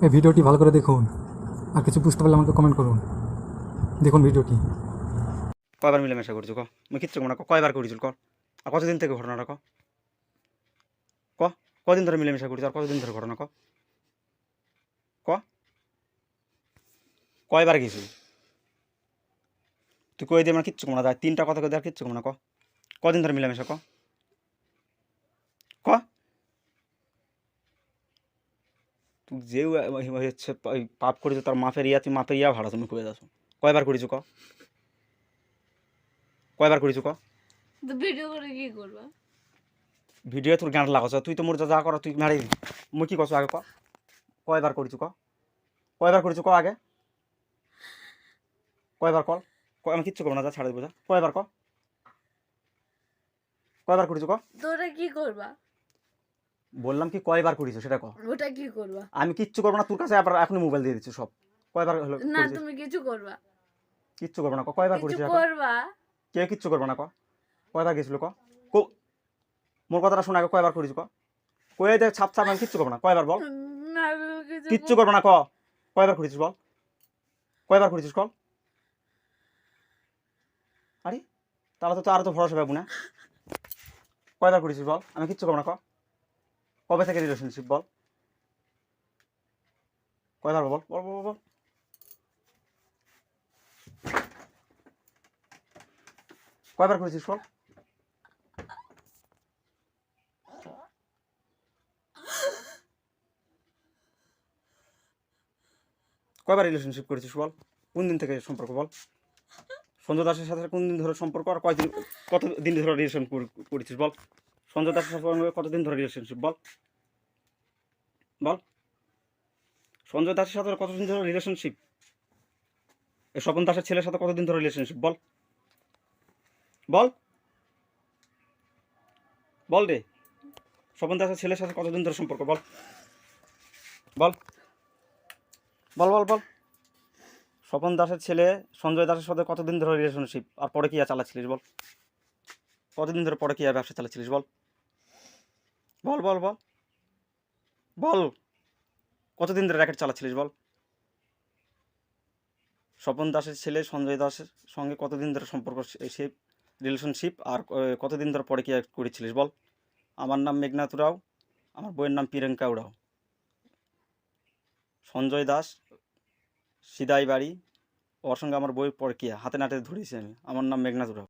এই ভিডিওটি ভালো করে দেখুন, আর কিছু বুঝতে পারলে আমাকে কমেন্ট করুন। দেখুন ভিডিওটি। কয়বার মিলেমিশা করছো ক? আমি কিচ্ছু না ক, কয়বার করেছিল ক? আর কতদিন থেকে ঘটনাটা ক? ক কদিন ধরে মিলেমিশা করছো আর কতদিন ধরে ঘটনা ক? ক কয়বার গেছি তুই কই দিয়ে আমার কিচ্ছু না যায়, তিনটা কথা কই দিয়ে আর কিচ্ছু না ক? কদিন ধরে মিলেমিশা ক? ক তুই যে হচ্ছে পাপ করেছো তার মাফের ইয়া, তুই মাপের ইয়া ভাড়া তুমি কয়ে যাচ্ছ। কয়বার করেছো ক? কয়বার করেছো ক? তো ভিডিও করে কি করবা? ভিডিও তোর গাঁট লাগাছ, তুই তো মোর যা কর তুই মারি। মুই কি করছো আগে ক? কয়বার করেছো ক? কয়বার করেছো ক আগে? কয়বার কল? আমি কিচ্ছু করবো না, যা ছাড়ে দেবো যা। কয়বার ক? কয়বার করেছো ক? তোরা কি করবা? বললাম কি কয়বার করেছো সেটা ক। ওটা কি করবা? আমি কিচ্ছু করবো না, তোর কাছে আবার এখনই মোবাইল দিয়ে দিচ্ছি সব। কয়বার হলো না করেছিস? তুমি কিছু করবা, কিচ্ছু করবো না ক। কয়বার কিছু করেছিস এখন? করবা। কেউ কিচ্ছু করবো না ক। কয়বার গেছিল ক? মোর কথাটা শোনা আগে, কয়বার করেছো ক? কয়ে দেখ ছাপ ছাপ, আমি কিচ্ছু করবো না। কয়বার বল? না তুমি কিছু কিচ্ছু করবো না ক। কয়বার করেছিস বল? কয়বার করেছিস কল? আরে তাহলে তো আরো তো ভরসা পাবো না। কয়বার করেছিস বল? আমি কিচ্ছু করবো না ক। কবে থেকে রিলেশনশিপ বল? কয়বার বল বল বল বল। কয়বার করেছিস বল? কয়বার রিলেশনশিপ করেছিস বল? কোন দিন থেকে সম্পর্ক বল? সঞ্জয় দাসের সাথে কোন দিন ধরে সম্পর্ক, আর কয়দিন কত দিন ধরে রিলেশন করেছিস বল? সঞ্জয় দাসের সাথে কতদিন ধরে রিলেশনশিপ বল? বল সঞ্জয় দাসের সাথে কতদিন ধরে রিলেশনশিপ? এই স্বপন দাসের ছেলের সাথে কতদিন ধরে রিলেশনশিপ বল? বল বল রে। স্বপন দাসের ছেলের সাথে কতদিন ধরে সম্পর্ক বল? বল বল বল বল। স্বপন দাসের ছেলে সঞ্জয় দাসের সাথে কতদিন ধরে রিলেশনশিপ, আর পরে কি চালাচ্ছিলিস বল? কতদিন ধরে পরে কি ব্যবসা চালাচ্ছিলিস বল? বল বল বল বল। কতদিন ধরে র্যাকেট চালাচ্ছিলিস বল? স্বপন দাসের ছেলে সঞ্জয় দাসের সঙ্গে কতদিন ধরে সম্পর্ক, সে রিলেশনশিপ, আর কতদিন ধরে পরে কি করেছিলিস বল? আমার নাম মেঘনাথ উরাও, আমার বইয়ের নাম প্রিয়াঙ্কা উরাও। সঞ্জয় দাস, সিদাই বাড়ি, ওর সঙ্গে আমার বই পরে কি হাতে নাতে ধরেছি আমি। আমার নাম মেঘনাথ উরাও।